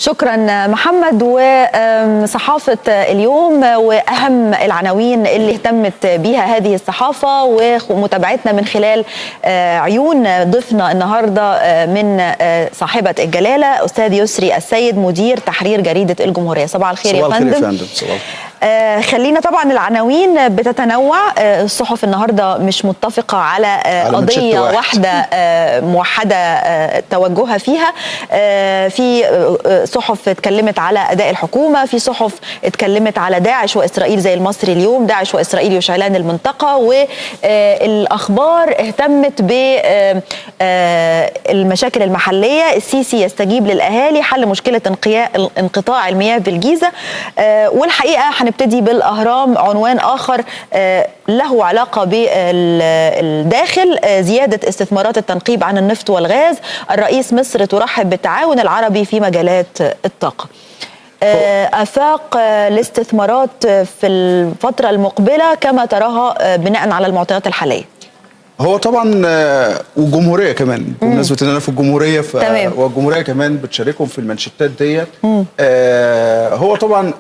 شكرا محمد. وصحافة اليوم وأهم العناوين اللي اهتمت بها هذه الصحافة ومتابعتنا من خلال عيون ضيفنا النهاردة من صاحبة الجلالة أستاذ يسري السيد مدير تحرير جريدة الجمهورية. صباح الخير يا فندم. خلينا طبعا العناوين بتتنوع. الصحف النهارده مش متفقه على قضيه واحده موحده توجهها فيها. في صحف اتكلمت على اداء الحكومه، في صحف اتكلمت على داعش واسرائيل زي المصري اليوم، داعش واسرائيل يشعلان المنطقه، والاخبار اهتمت بالمشاكل المحليه. السيسي يستجيب للاهالي، حل مشكله انقطاع المياه بالجيزه. والحقيقه هنبتدي بالأهرام، عنوان آخر له علاقة بالداخل، زيادة استثمارات التنقيب عن النفط والغاز، الرئيس مصر ترحب بالتعاون العربي في مجالات الطاقة. آفاق الاستثمارات في الفترة المقبلة كما تراها بناء على المعطيات الحالية؟ هو طبعا والجمهوريه كمان بمناسبه ان انا في الجمهوريه والجمهوريه كمان بتشاركهم في المانشيتات ديت. هو طبعا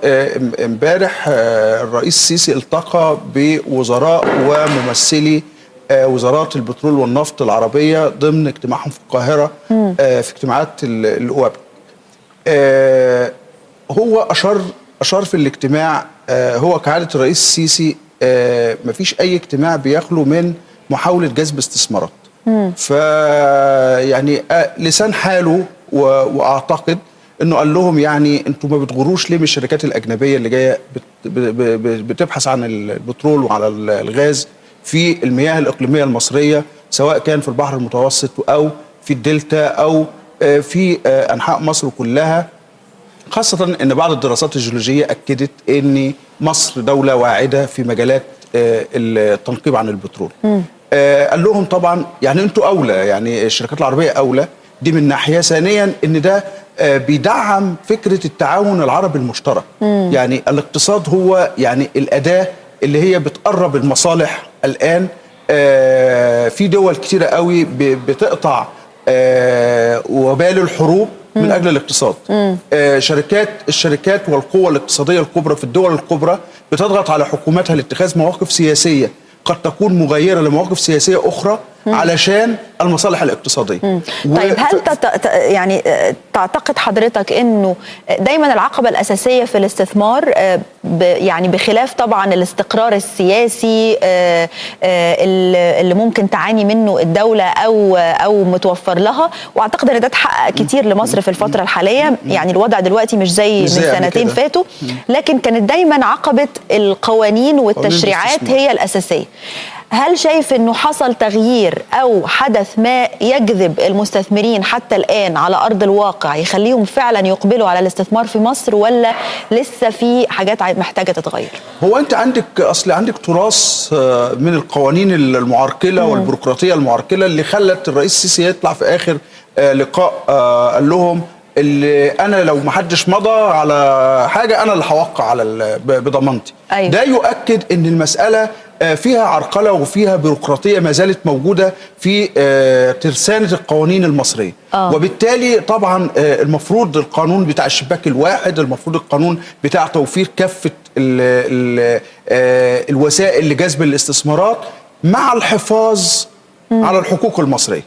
امبارح الرئيس السيسي التقى بوزراء وممثلي وزارات البترول والنفط العربيه ضمن اجتماعهم في القاهره في اجتماعات الأوابك. هو اشار في الاجتماع، هو كعاده الرئيس السيسي مفيش اي اجتماع بيخلو من محاولة جذب استثمارات. يعني لسان حاله، واعتقد انه قال لهم يعني انتوا ما بتغروش ليه من الشركات الاجنبيه اللي جايه بتبحث عن البترول وعلى الغاز في المياه الاقليميه المصريه، سواء كان في البحر المتوسط او في الدلتا او في انحاء مصر كلها، خاصه ان بعض الدراسات الجيولوجيه اكدت ان مصر دوله واعده في مجالات التنقيب عن البترول. قال لهم طبعا يعني انتوا اولى، يعني الشركات العربيه اولى، دي من ناحيه. ثانيا ان ده بيدعم فكره التعاون العربي المشترك. يعني الاقتصاد هو يعني الاداه اللي هي بتقرب المصالح. الان في دول كتيره قوي بتقطع وبال الحروب من اجل الاقتصاد. الشركات والقوى الاقتصاديه الكبرى في الدول الكبرى بتضغط على حكوماتها لاتخاذ مواقف سياسيه قد تكون مغايره لمواقف سياسيه اخرى علشان المصالح الاقتصاديه. طيب هل يعني تعتقد حضرتك انه دايما العقبه الاساسيه في الاستثمار يعني بخلاف طبعا الاستقرار السياسي اللي ممكن تعاني منه الدوله او متوفر لها، واعتقد ان ده اتحقق كتير لمصر في الفتره الحاليه، يعني الوضع دلوقتي مش زي من سنتين فاتوا، لكن كانت دايما عقبه القوانين والتشريعات هي الاساسيه. هل شايف انه حصل تغيير او حدث ما يجذب المستثمرين حتى الان على ارض الواقع يخليهم فعلا يقبلوا على الاستثمار في مصر، ولا لسه في حاجات محتاجه تتغير؟ هو انت عندك تراث من القوانين المعرقله والبيروقراطيه المعرقله اللي خلت الرئيس السيسي يطلع في اخر لقاء قال لهم اللي انا لو ما حدش مضى على حاجه انا اللي هوقع على بضمانتي. أيوة. ده يؤكد ان المساله فيها عرقله وفيها بيروقراطيه ما زالت موجوده في ترسانه القوانين المصريه. وبالتالي طبعا المفروض القانون بتاع الشباك الواحد، المفروض القانون بتاع توفير كافه الوسائل لجذب الاستثمارات مع الحفاظ على الحقوق المصريه،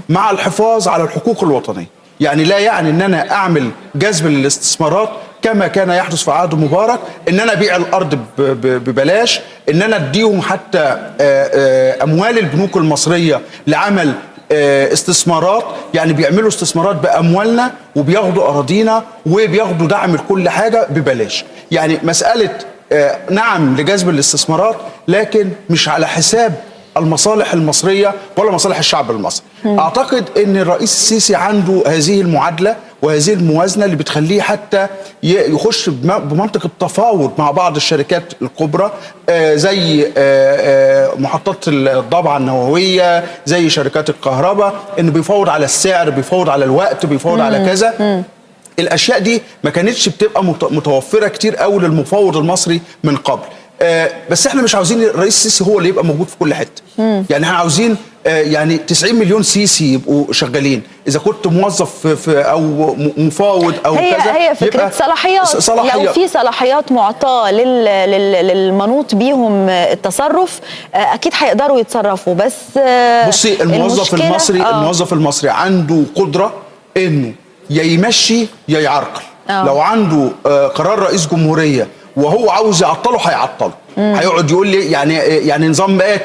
مع الحفاظ على الحقوق الوطنيه. يعني لا يعني ان انا اعمل جذب للاستثمارات كما كان يحدث في عهد مبارك، ان انا ابيع الارض ببلاش، ان انا اديهم حتى اموال البنوك المصريه لعمل استثمارات، يعني بيعملوا استثمارات باموالنا وبياخدوا اراضينا وبياخدوا دعم لكل حاجه ببلاش. يعني مساله نعم لجذب الاستثمارات، لكن مش على حساب المصالح المصرية ولا مصالح الشعب المصري. أعتقد أن الرئيس السيسي عنده هذه المعادلة وهذه الموازنة اللي بتخليه حتى يخش بمنطق التفاوض مع بعض الشركات الكبرى، زي محطات الضبعة النووية، زي شركات الكهرباء، أنه بيفاوض على السعر، بيفاوض على الوقت، بيفاوض على كذا. الاشياء دي ما كانتش بتبقى متوفره كتير قوي للمفاوض المصري من قبل. بس احنا مش عاوزين الرئيس السيسي هو اللي يبقى موجود في كل حته. يعني احنا عاوزين يعني 90 مليون سيسي يبقوا شغالين. اذا كنت موظف في او مفاوض او كذا، هي فكره صلاحيات. لو في صلاحيات معطاه للمنوط بيهم التصرف، اكيد هيقدروا يتصرفوا. بس بصي، الموظف المصري عنده قدره انه يا يمشي يا يعرقل. لو عنده قرار رئيس جمهوريه وهو عاوز يعطله هيعطله. هيقعد يقول لي يعني نظام بقى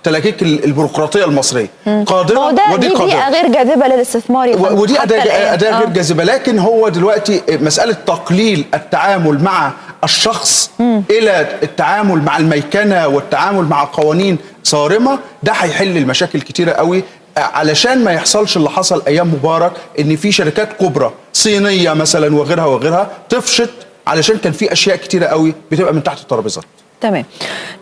تلاكيك البيروقراطيه المصريه قادره، ودي قادره. دي غير جاذبه للاستثمار، ودي اداه غير جاذبه. لكن هو دلوقتي مساله تقليل التعامل مع الشخص الى التعامل مع الميكنه والتعامل مع قوانين صارمه، ده هيحل المشاكل كتيره قوي، علشان ما يحصلش اللي حصل ايام مبارك، ان في شركات كبرى صينيه مثلا وغيرها تفشت علشان كان في اشياء كتيره قوي بتبقى من تحت الترابيزات. تمام.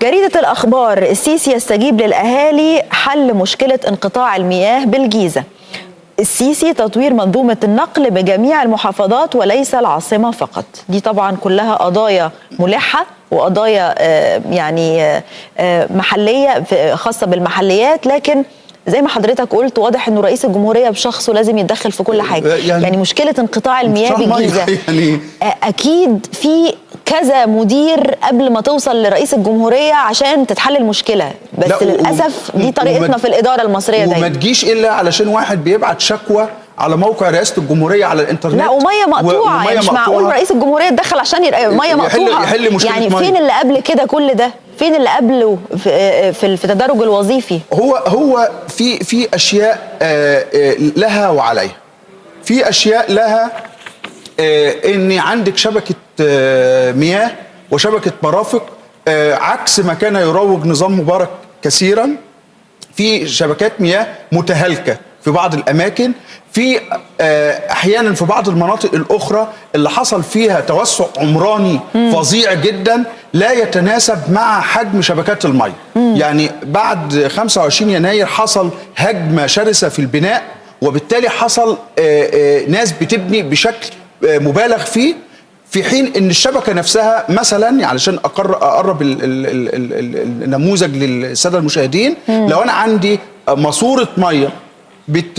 جريدة الأخبار: السيسي يستجيب للأهالي، حل مشكلة انقطاع المياه بالجيزة. السيسي تطوير منظومة النقل بجميع المحافظات وليس العاصمة فقط. دي طبعا كلها قضايا ملحة وقضايا يعني محلية خاصة بالمحليات، لكن زي ما حضرتك قلت واضح انه رئيس الجمهوريه بشخصه لازم يتدخل في كل حاجه. يعني مشكله انقطاع المياه بالجيزه يعني اكيد في كذا مدير قبل ما توصل لرئيس الجمهوريه عشان تتحل المشكله، بس للاسف دي طريقتنا في الاداره المصريه دايما. وما تجيش الا علشان واحد بيبعت شكوى على موقع رئاسه الجمهوريه على الانترنت. لا، وميه مقطوعه، يعني مش معقول رئيس الجمهوريه يتدخل عشان ميه مقطوعه يحل مشكله. يعني فين اللي قبل كده كل ده؟ فين اللي قبله في التدرج الوظيفي؟ هو في اشياء لها وعليها. في اشياء لها ان عندك شبكه مياه وشبكه مرافق، عكس ما كان يروج نظام مبارك كثيرا. في شبكات مياه متهالكه في بعض الاماكن، في احيانا في بعض المناطق الاخرى اللي حصل فيها توسع عمراني فظيع جدا لا يتناسب مع حجم شبكات المياه. يعني بعد 25 يناير حصل هجمه شرسه في البناء، وبالتالي حصل ناس بتبني بشكل مبالغ فيه، في حين ان الشبكه نفسها مثلا، علشان اقرب النموذج للساده المشاهدين، لو انا عندي ماسوره ميه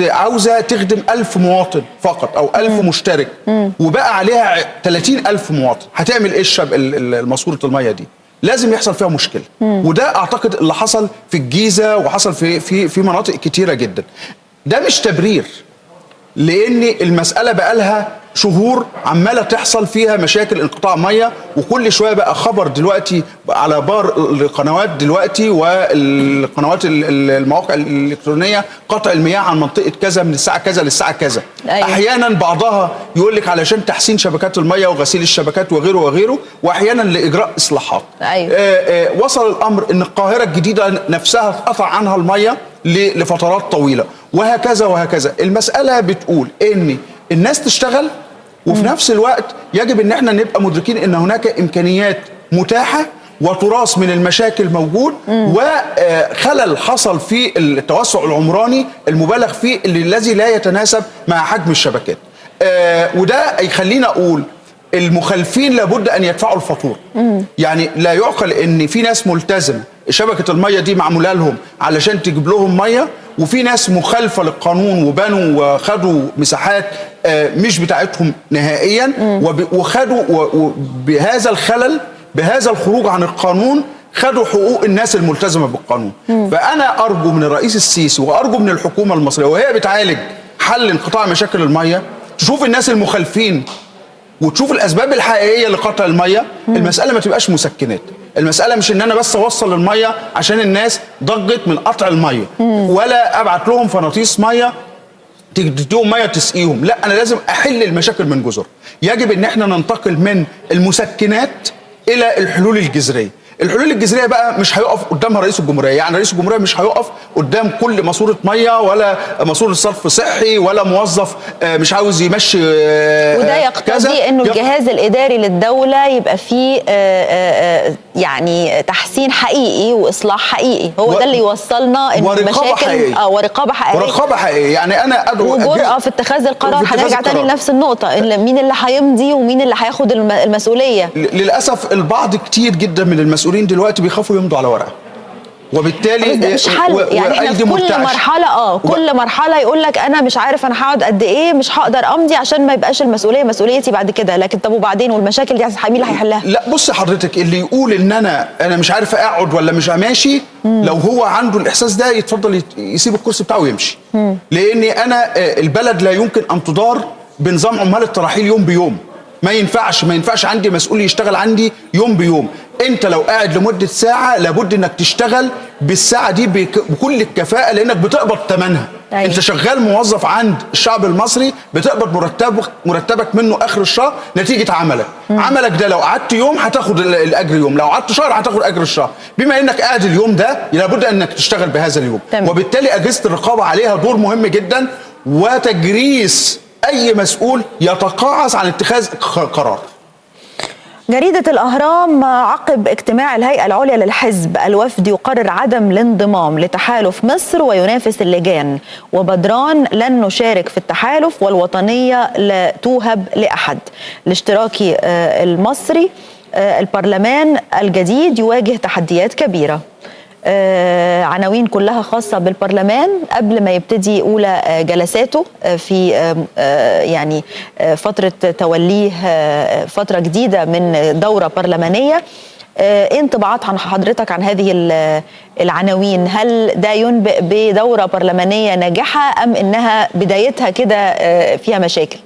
عاوزه تخدم 1000 مواطن فقط او 1000 مشترك، وبقى عليها 30,000 مواطن، هتعمل ايه ماسوره الميه دي؟ لازم يحصل فيها مشكله. وده اعتقد اللي حصل في الجيزه وحصل في مناطق كتيره جدا. ده مش تبرير، لان المساله بقى لها شهور عماله تحصل فيها مشاكل انقطاع ميه، وكل شويه بقى خبر دلوقتي على بار القنوات دلوقتي والقنوات المواقع الالكترونيه، قطع المياه عن منطقه كذا من الساعه كذا للساعه كذا. أيوة. احيانا بعضها يقول لك علشان تحسين شبكات الميه وغسيل الشبكات وغيره، واحيانا لاجراء اصلاحات. أيوة. وصل الامر ان القاهره الجديده نفسها اتقطع عنها الميه لفترات طويله، وهكذا. المساله بتقول ان الناس تشتغل، وفي نفس الوقت يجب ان احنا نبقى مدركين ان هناك امكانيات متاحه وتراث من المشاكل موجود، وخلل حصل في التوسع العمراني المبالغ فيه الذي لا يتناسب مع حجم الشبكات. وده يخلينا اقول المخالفين لابد ان يدفعوا الفاتوره. يعني لا يعقل ان في ناس ملتزمه شبكه الميه دي معموله لهم علشان تجيب لهم ميه، وفي ناس مخالفه للقانون وبنوا وخدوا مساحات مش بتاعتهم نهائيا، وخدوا بهذا الخلل، بهذا الخروج عن القانون، خدوا حقوق الناس الملتزمه بالقانون. فانا ارجو من الرئيس السيسي وارجو من الحكومه المصريه وهي بتعالج حل انقطاع مشاكل الميه، تشوف الناس المخالفين وتشوف الاسباب الحقيقيه لقطع الميه. المساله ما تبقاش مسكنات، المساله مش ان انا بس اوصل الميه عشان الناس ضجت من قطع الميه، ولا ابعت لهم فناطيس ميه تديهم ميه تسقيهم. لا، انا لازم احل المشاكل من جذور. يجب ان احنا ننتقل من المسكنات الى الحلول الجذريه. الحلول الجذريه بقى مش هيقف قدامها رئيس الجمهوريه، يعني رئيس الجمهوريه مش هيقف قدام كل ماسوره ميه ولا ماسوره صرف صحي ولا موظف مش عاوز يمشي وده يقتضي انه الجهاز الاداري للدوله يبقى فيه يعني تحسين حقيقي واصلاح حقيقي، هو ده اللي يوصلنا ان المشاكل ورقابه حقيقيه يعني انا ادعو وجرأة في اتخاذ القرار. هنرجع تاني لنفس النقطه، مين اللي هيمضي ومين اللي هياخد المسؤوليه. للاسف البعض كتير جدا من المسؤولين دلوقتي بيخافوا يمضوا على ورقه، وبالتالي ده مش حل. يعني احنا في كل مرحله كل مرحله يقول لك انا مش عارف انا هقعد قد ايه، مش هقدر امضي عشان ما يبقاش المسؤوليه مسؤوليتي بعد كده. لكن طب وبعدين والمشاكل دي مين اللي هيحلها؟ لا بص حضرتك، اللي يقول ان انا مش عارف اقعد ولا مش ماشي، لو هو عنده الاحساس ده يتفضل يسيب الكرسي بتاعه ويمشي. لاني انا البلد لا يمكن ان تدار بنظام عمال التراحيل يوم بيوم. ما ينفعش عندي مسؤول يشتغل عندي يوم بيوم. انت لو قاعد لمده ساعه لابد انك تشتغل بالساعه دي بكل الكفاءه، لانك بتقبض ثمنها. أيوة. انت شغال موظف عند الشعب المصري، بتقبض مرتبك منه اخر الشهر نتيجه عملك. عملك ده لو قعدت يوم هتاخد الاجر يوم، لو قعدت شهر هتاخد اجر الشهر. بما انك قاعد اليوم ده لابد انك تشتغل بهذا اليوم. وبالتالي اجهزه الرقابه عليها دور مهم جدا، وتجريس اي مسؤول يتقاعس عن اتخاذ قرار. جريدة الأهرام: عقب اجتماع الهيئة العليا للحزب، الوفد يقرر عدم الانضمام لتحالف مصر وينافس اللجان، وبدران لن نشارك في التحالف، والوطنية لا توهب لأحد. الاشتراكي المصري: البرلمان الجديد يواجه تحديات كبيرة. عناوين كلها خاصة بالبرلمان قبل ما يبتدي أولى جلساته في يعني فترة توليه فترة جديدة من دورة برلمانية. انطباعات عن حضرتك عن هذه العناوين؟ هل ده ينبئ بدورة برلمانية ناجحة أم إنها بدايتها كده فيها مشاكل؟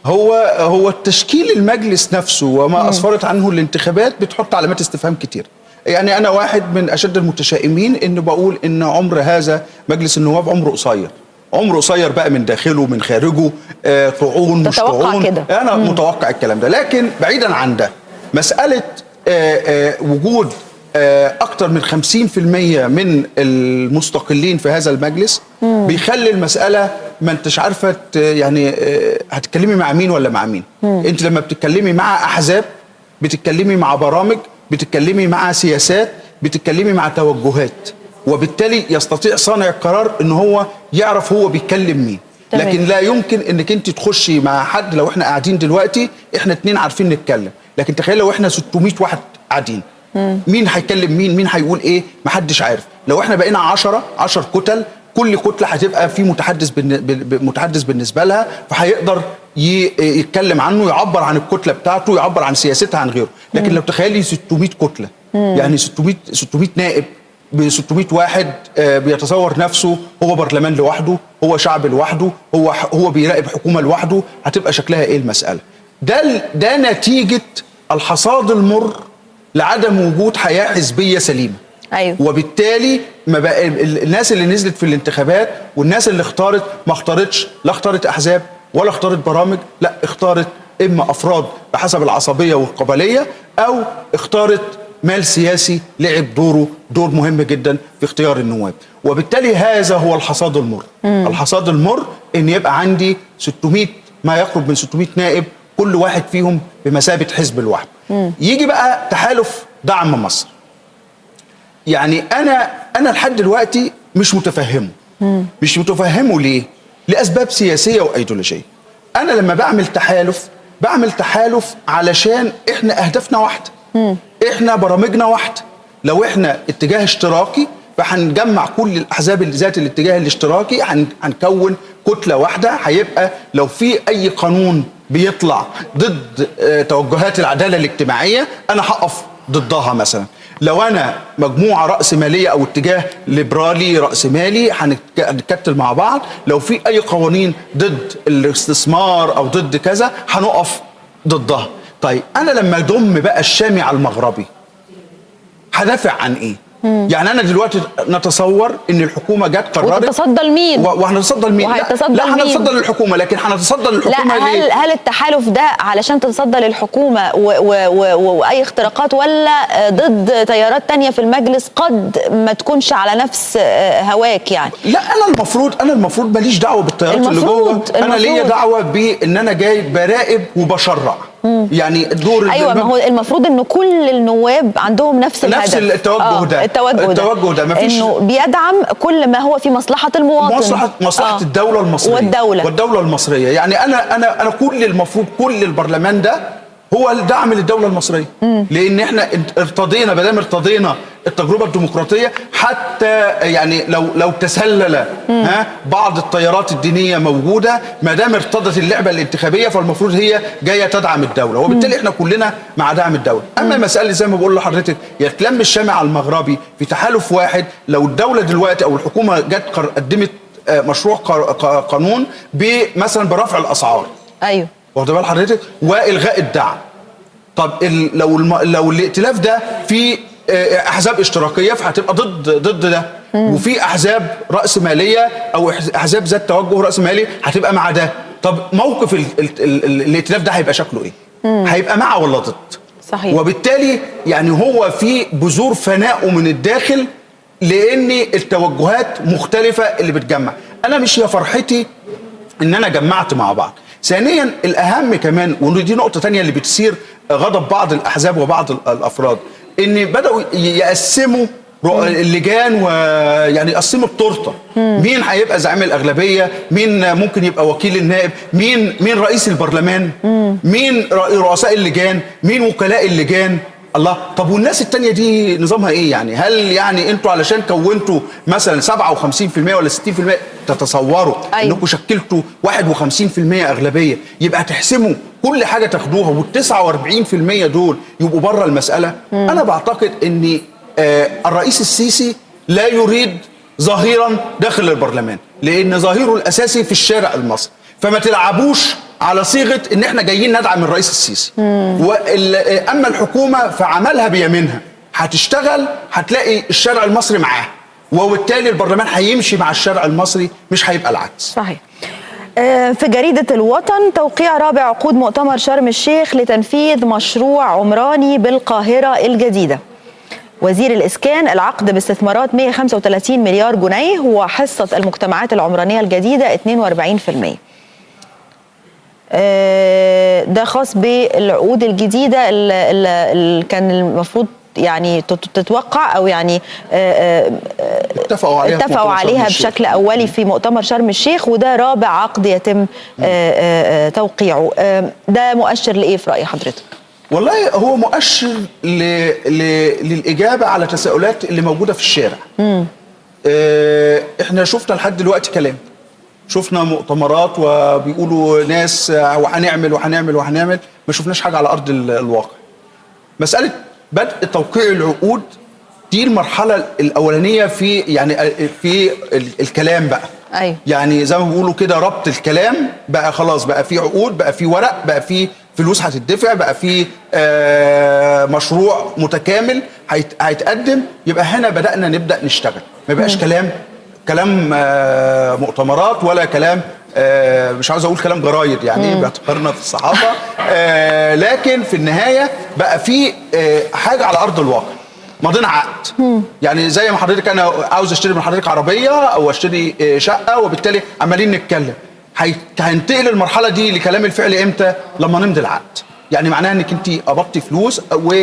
هو التشكيل المجلس نفسه وما أسفرت عنه الانتخابات بتحط علامات استفهام كتير. يعني أنا واحد من أشد المتشائمين إن بقول إن عمر هذا مجلس النواب عمره قصير بقى، من داخله من خارجه، طعون مش طعون كده. أنا متوقع الكلام ده. لكن بعيدا عن ده، مسألة وجود أكتر من 50% من المستقلين في هذا المجلس بيخلي المسألة ما انتش عارفة يعني هتتكلمي مع مين ولا مع مين. انت لما بتتكلمي مع أحزاب، بتتكلمي مع برامج، بتتكلمي مع سياسات، بتتكلمي مع توجهات، وبالتالي يستطيع صانع القرار ان هو يعرف هو بيتكلم مين. لكن لا يمكن انك انت تخشي مع حد. لو احنا قاعدين دلوقتي احنا 2 عارفين نتكلم، لكن تخيل لو احنا 600 واحد قاعدين، مين هيكلم مين هيقول ايه؟ محدش عارف. لو احنا بقينا 10 كتل، كل كتله هتبقى في متحدث بالنسبه لها، فهيقدر يتكلم عنه، يعبر عن الكتله بتاعته، يعبر عن سياستها، عن غيره. لكن لو تخيلي 600 كتله، يعني 600 نائب ب 600 واحد بيتصور نفسه هو برلمان لوحده، هو شعب لوحده، هو بيراقب حكومه لوحده، هتبقى شكلها ايه المساله؟ ده نتيجه الحصاد المر لعدم وجود حياه حزبيه سليمه. أيوة. وبالتالي ما بقى الناس اللي نزلت في الانتخابات والناس اللي اختارت ما اختارتش، لا اختارت احزاب ولا اختارت برامج، لا اختارت اما افراد بحسب العصبيه والقبليه، او اختارت مال سياسي لعب دور مهم جدا في اختيار النواب. وبالتالي هذا هو الحصاد المر. الحصاد المر ان يبقى عندي 600 ما يقرب من 600 نائب، كل واحد فيهم بمثابه حزب لوحده. يجي بقى تحالف دعم مصر. يعني انا لحد دلوقتي مش متفهمه. ليه؟ لاسباب سياسيه وايديولوجيه. انا لما بعمل تحالف علشان احنا اهدافنا واحده، احنا برامجنا واحده. لو احنا اتجاه اشتراكي فهنجمع كل الاحزاب ذات الاتجاه الاشتراكي، هنكون كتله واحده. هيبقى لو في اي قانون بيطلع ضد توجهات العداله الاجتماعيه انا هقف ضدها. مثلا لو انا مجموعه راسماليه او اتجاه ليبرالي راسمالي هنتكتل مع بعض. لو في اي قوانين ضد الاستثمار او ضد كذا هنقف ضدها. طيب انا لما اضم بقى الشامي على المغربي هدافع عن ايه؟ يعني انا دلوقتي نتصور ان الحكومه جت قررت وتتصدى لمين؟ وهنتصدى لمين؟ لا هنتصدى للحكومه، لكن هنتصدى للحكومه ليه؟ هل التحالف ده علشان تتصدى للحكومه واي اختراقات، ولا ضد تيارات تانية في المجلس قد ما تكونش على نفس هواك يعني؟ لا انا المفروض ماليش دعوه بالتيارات اللي جوه، انا ليا دعوه بان انا جاي براقب وبشرع. يعني دور ايوه، ما هو المفروض انه كل النواب عندهم نفس الهدف، نفس التوجه ده مفيش، انه بيدعم كل ما هو في مصلحه المواطن، مصلحه الدوله المصريه والدوله المصريه. يعني انا المفروض كل البرلمان ده هو الدعم للدوله المصريه، لان احنا ارتضينا، ما دام ارتضينا التجربه الديمقراطيه، حتى يعني لو تسلل بعض التيارات الدينيه موجوده، ما دام ارتضت اللعبه الانتخابيه فالمفروض هي جايه تدعم الدوله، وبالتالي احنا كلنا مع دعم الدوله. اما مساله زي ما بقول لحضرتك يتلم الشامع المغربي في تحالف واحد، لو الدوله دلوقتي او الحكومه جت قدمت مشروع قانون مثلا برفع الاسعار، ايوه واخد بال حضرتك، والغاء الدعم. طب لو الائتلاف ده في احزاب اشتراكيه فهتبقى ضد ده، وفي احزاب راس ماليه او احزاب ذات توجه راس مالي هتبقى مع ده. طب موقف الائتلاف ده هيبقى شكله ايه؟ هيبقى مع ولا ضد؟ صحيح. وبالتالي يعني هو في بذور فنائه من الداخل، لان التوجهات مختلفه اللي بتجمع. انا مش يا فرحتي ان انا جمعت مع بعض. ثانيا الاهم كمان، ودي نقطه ثانيه اللي بتثير غضب بعض الاحزاب وبعض الافراد، ان بداوا يقسموا اللجان، ويعني يقسموا التورته. مين هيبقى زعيم الاغلبيه، مين ممكن يبقى وكيل النائب، مين رئيس البرلمان، مين رؤساء اللجان، مين وكلاء اللجان. الله، طب والناس التانية دي نظامها ايه يعني؟ هل يعني انتوا علشان كونتوا مثلا 57% ولا 60% تتصوروا انكم شكلتوا 51% اغلبيه يبقى تحسموا كل حاجه تاخدوها، وال 49% دول يبقوا بره المساله؟ انا بعتقد ان الرئيس السيسي لا يريد ظهيرا داخل البرلمان، لان ظهيره الاساسي في الشارع المصري، فما تلعبوش على صيغه ان احنا جايين ندعم الرئيس السيسي. اما الحكومه فعملها بيمينها، هتشتغل هتلاقي الشارع المصري معاه، وبالتالي البرلمان هيمشي مع الشارع المصري، مش هيبقى العكس. صحيح. في جريدة الوطن، توقيع رابع عقود مؤتمر شرم الشيخ لتنفيذ مشروع عمراني بالقاهرة الجديدة. وزير الإسكان، العقد باستثمارات 135 مليار جنيه، وحصة المجتمعات العمرانية الجديدة 42%. ده خاص بالعقود الجديدة اللي كان المفروض يعني تتوقع، او يعني اتفقوا عليها بشكل اولي في مؤتمر شرم الشيخ، وده رابع عقد يتم توقيعه. ده مؤشر لايه في راي حضرتك؟ والله هو مؤشر للاجابه على تساؤلات اللي موجوده في الشارع. احنا شفنا لحد دلوقتي كلام، شفنا مؤتمرات وبيقولوا ناس وهنعمل، ما شفناش حاجه على ارض الواقع. مساله بدء توقيع العقود دي المرحله الاولانيه في الكلام بقى. أيوة. يعني زي ما بيقولوا كده ربط الكلام بقى، خلاص بقى في عقود، بقى في ورق، بقى في فلوس هتدفع، بقى في مشروع متكامل هيتقدم. يبقى هنا نبدا نشتغل، ما يبقاش كلام مؤتمرات، ولا كلام مش عاوز اقول كلام جرايد يعني باعتبارنا في الصحافه، لكن في النهايه بقى في حاجه على ارض الواقع. ماضينا عقد، يعني زي ما حضرتك انا عاوز اشتري من حضرتك عربيه او اشتري شقه، وبالتالي عمالين نتكلم. هينتقل المرحله دي لكلام الفعل امتى؟ لما نمضي العقد. يعني معناها انك انت قبضتي فلوس،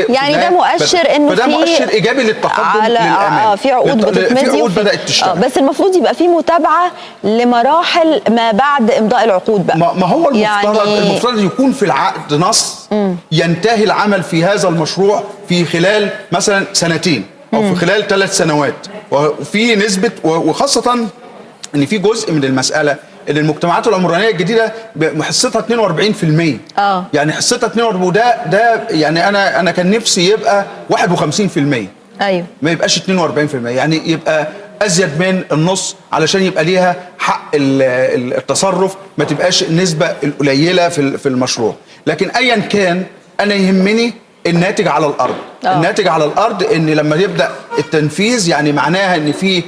يعني ده مؤشر انه فده مؤشر ايجابي للتقدم للامام. في عقود بتتمضي، في عقود بدات تشتغل. بس المفروض يبقى في متابعه لمراحل ما بعد امضاء العقود بقى. ما هو المفترض يكون في العقد نص ينتهي العمل في هذا المشروع في خلال مثلا سنتين او في خلال 3 سنوات، وفي نسبه، وخاصه ان في جزء من المساله ان المجتمعات العمرانيه الجديده حصتها 42%. يعني حصتها 42، وده يعني انا كان نفسي يبقى 51%. ايوه، ما يبقاش 42%، يعني يبقى ازيد من النص علشان يبقى ليها حق التصرف، ما تبقاش النسبه القليله في المشروع. لكن ايا كان انا يهمني الناتج على الارض. الناتج على الارض ان لما يبدا التنفيذ يعني معناها ان في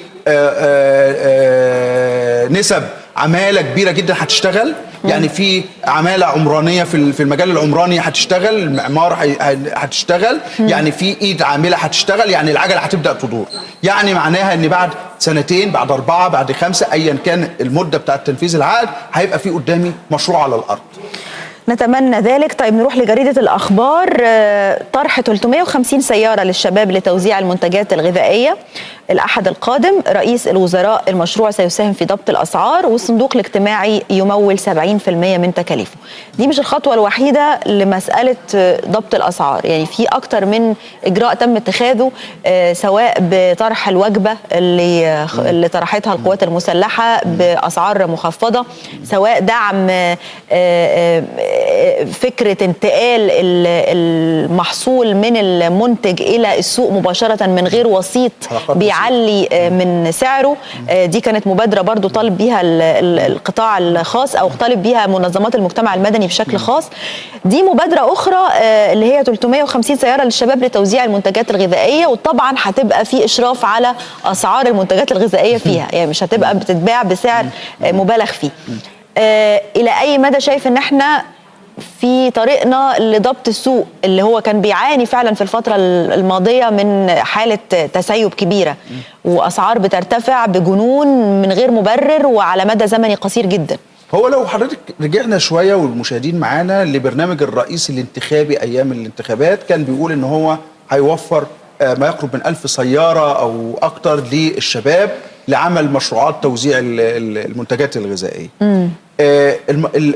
نسب عماله كبيره جدا هتشتغل، يعني في عماله عمرانيه في المجال العمراني هتشتغل، المعمار هتشتغل، يعني في ايد عامله هتشتغل، يعني العجله هتبدا تدور. يعني معناها ان بعد سنتين، بعد 4، بعد 5، ايا كان المده بتاعه تنفيذ العقد، هيبقى في قدامي مشروع على الارض. نتمنى ذلك. طيب نروح لجريدة الأخبار. طرح 350 سيارة للشباب لتوزيع المنتجات الغذائية الأحد القادم. رئيس الوزراء المشروع سيساهم في ضبط الأسعار، والصندوق الاجتماعي يمول 70% من تكاليفه. دي مش الخطوة الوحيدة لمسألة ضبط الأسعار، يعني في أكتر من إجراء تم اتخاذه، سواء بطرح الوجبة اللي طرحتها القوات المسلحة بأسعار مخفضة، سواء دعم فكرة انتقال المحصول من المنتج إلى السوق مباشرة من غير وسيط بيعلي من سعره. دي كانت مبادرة برضو طالب بيها القطاع الخاص، أو طالب بيها منظمات المجتمع المدني بشكل خاص. دي مبادرة أخرى اللي هي 350 سيارة للشباب لتوزيع المنتجات الغذائية، وطبعا هتبقى في إشراف على أسعار المنتجات الغذائية فيها، يعني مش هتبقى بتتباع بسعر مبالغ فيه. إلى أي مدى شايف إن احنا في طريقنا لضبط السوق اللي هو كان بيعاني فعلا في الفترة الماضية من حالة تسيب كبيرة وأسعار بترتفع بجنون من غير مبرر وعلى مدى زمني قصير جدا؟ هو لو حضرتك رجعنا شوية والمشاهدين معانا لبرنامج الرئيس الانتخابي أيام الانتخابات، كان بيقول إن هو هيوفر ما يقرب من 1000 سيارة أو أكتر للشباب لعمل مشروعات توزيع المنتجات الغذائية.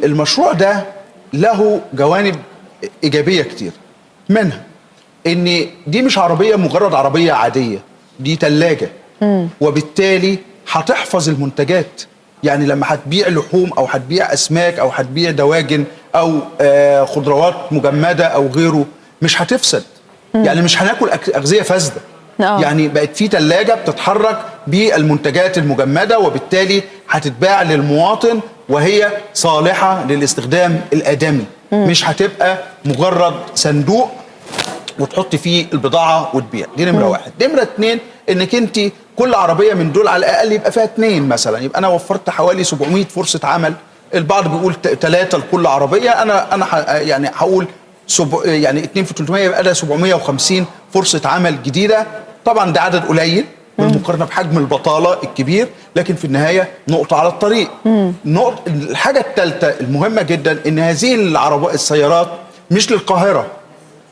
المشروع ده له جوانب إيجابية كتير، منها إن دي مش عربية مجرد عربية عادية، دي تلاجة، وبالتالي هتحفظ المنتجات. يعني لما هتبيع لحوم أو هتبيع أسماك أو هتبيع دواجن أو خضروات مجمدة أو غيره، مش هتفسد. يعني مش هناكل أغذية فاسدة. يعني بقت في تلاجة بتتحرك بالمنتجات المجمدة، وبالتالي هتتباع للمواطن وهي صالحة للاستخدام الآدمي. مش هتبقى مجرد صندوق وتحط فيه البضاعة وتبيع. دي نمرة واحد. نمرة اتنين، انك انت كل عربية من دول على الأقل يبقى فيها 2 مثلا، يبقى أنا وفرت حوالي 700 فرصة عمل. البعض بيقول 3 لكل عربية، أنا يعني هقول يعني 2 في 300 يبقى ده 750 فرصة عمل جديدة. طبعا ده عدد قليل بالمقارنة بحجم البطالة الكبير، لكن في النهاية نقطة على الطريق. الحاجة الثالثة المهمة جدا ان هذه السيارات مش للقاهرة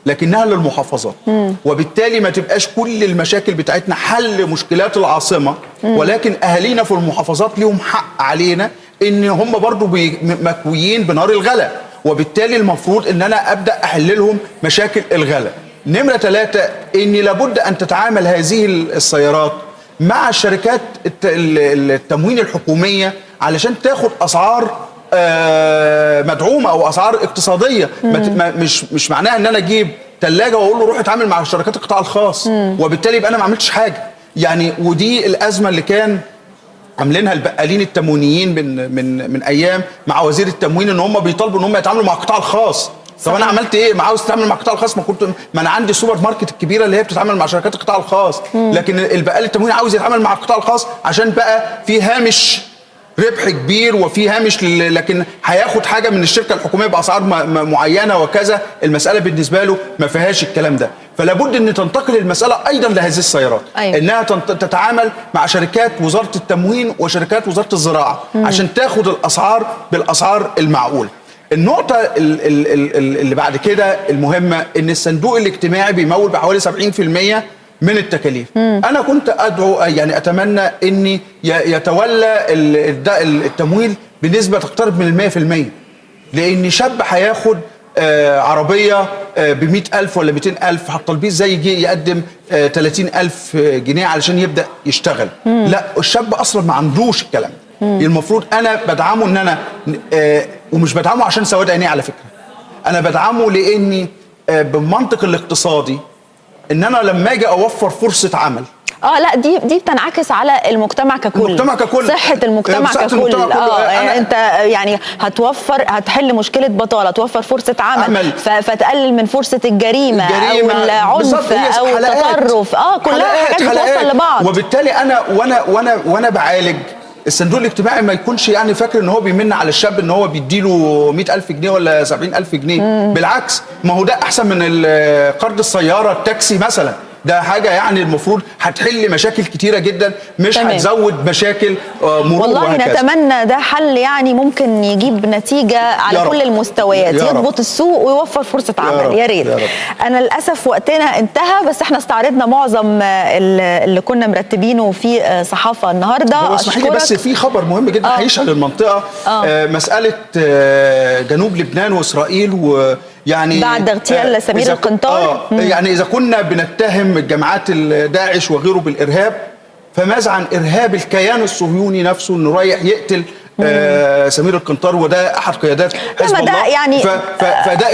لكنها للمحافظات، وبالتالي ما تبقاش كل المشاكل بتاعتنا حل مشكلات العاصمة، ولكن أهالينا في المحافظات ليهم حق علينا ان هم برضو مكويين بنار الغلا، وبالتالي المفروض ان انا ابدا احل لهم مشاكل الغلا. نمرة 3، ان لابد ان تتعامل هذه السيارات مع الشركات التموين الحكومية علشان تاخد اسعار مدعومة او اسعار اقتصادية. مش معناها ان انا اجيب ثلاجة واقول له روح اتعامل مع شركات القطاع الخاص، وبالتالي يبقى انا ما عملتش حاجة. يعني ودي الازمة اللي كان عاملينها البقالين التموينيين من ايام مع وزير التموين، ان هم بيطالبوا ان هم يتعاملوا مع القطاع الخاص. طب انا عملت ايه؟ ما عاوز تتعامل مع القطاع الخاص، ما انا عندي السوبر ماركت الكبيره اللي هي بتتعامل مع شركات القطاع الخاص، لكن البقال التموين عاوز يتعامل مع القطاع الخاص عشان بقى في هامش ربح كبير وفي هامش لكن هياخد حاجه من الشركه الحكوميه باسعار معينه وكذا. المساله بالنسبه له ما فيهاش الكلام ده، فلا بد ان تنتقل المساله ايضا لهذه السيارات. أيوة. انها تتعامل مع شركات وزاره التموين وشركات وزاره الزراعه عشان تاخد الاسعار بالاسعار المعقوله. النقطة اللي بعد كده المهمة ان الصندوق الاجتماعي بيمول بحوالي 70% من التكاليف. انا كنت ادعو يعني اتمنى ان يتولى التمويل بنسبة تقترب من 100%، لان شاب هياخد عربية ب100,000 ولا 200,000 هتطلبيه ازاي يجي يقدم 30,000 جنيه علشان يبدأ يشتغل؟ لا، الشاب اصلا ما عندوش الكلام ده. المفروض انا بدعمه ان انا ومش بدعمه عشان سواد عينيه، على فكره انا بدعمه لاني بالمنطق الاقتصادي ان انا لما اجي اوفر فرصه عمل لا دي بتنعكس على المجتمع ككل. المجتمع ككل، صحة المجتمع ككل. انت يعني هتحل مشكلة بطالة، توفر فرصة عمل. فتقلل من فرصة الجريمة او العنف او التطرف. كلها حاجات بتوصل لبعض. وبالتالي وانا بعالج الصندوق الاجتماعي ما يكونش يعني فاكر ان هو بيمن على الشاب ان هو بيديله 100,000 جنيه ولا 70,000 جنيه. بالعكس، ما هو ده احسن من قرض السياره، التاكسي مثلا. ده حاجه يعني المفروض هتحل مشاكل كتيره جدا، مش هتزود مشاكل مرور. والله وهكذا. نتمنى ده حل يعني ممكن يجيب نتيجه على كل المستويات، يضبط السوق ويوفر فرصه عمل. يا ريت. انا للاسف وقتنا انتهى، بس احنا استعرضنا معظم اللي كنا مرتبينه في صحافه النهارده. اسمحي لي بس في خبر مهم جدا هيشغل المنطقه. مساله جنوب لبنان واسرائيل، يعني بعد اغتيال سمير القنطار. يعني إذا كنا بنتهم الجماعات داعش وغيره بالإرهاب، فماذا عن إرهاب الكيان الصهيوني نفسه، إنه رايح يقتل سمير القنطار، وده أحد قيادات حزب الله. يعني فده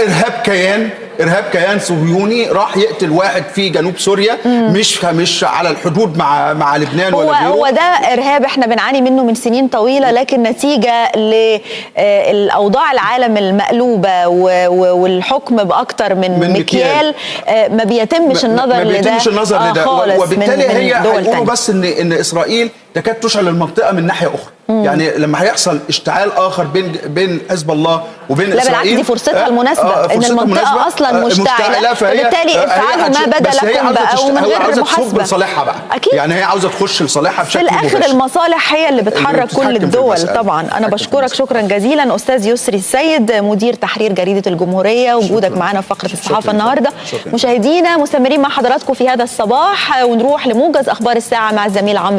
إرهاب كيان صهيوني راح يقتل واحد في جنوب سوريا، مش على الحدود مع لبنان ولا غيره. هو ده إرهاب احنا بنعاني منه من سنين طويلة، لكن نتيجة للأوضاع العالم المقلوبة والحكم بأكتر من مكيال ما بيتمش النظر لده خالص. وبالتالي هيقولوا بس إن إسرائيل تكاد تشعل المنطقة من ناحية أخرى. يعني لما هيحصل اشتعال آخر بين حزب الله وبين إسرائيل، لا بالعكس، دي فرصتها المناسبة. إن المنطقة أصلا مشتعلة، وبالتالي افعلوا ما بدا لكم بقى ومن غير محاسبة. لصالحها بقى. أكيد. يعني هي عاوزة تخش لصالحها بشكل مباشر. في الآخر المصالح هي اللي بتحرك كل الدول طبعا. أنا بشكرك شكرا جزيلا أستاذ يسري السيد، مدير تحرير جريدة الجمهورية، وجودك معنا في فقرة الصحافة النهاردة. مشاهدينا مستمرين مع حضراتكم في هذا الصباح، ونروح لموجز أخبار الساعة مع الزميل عمرو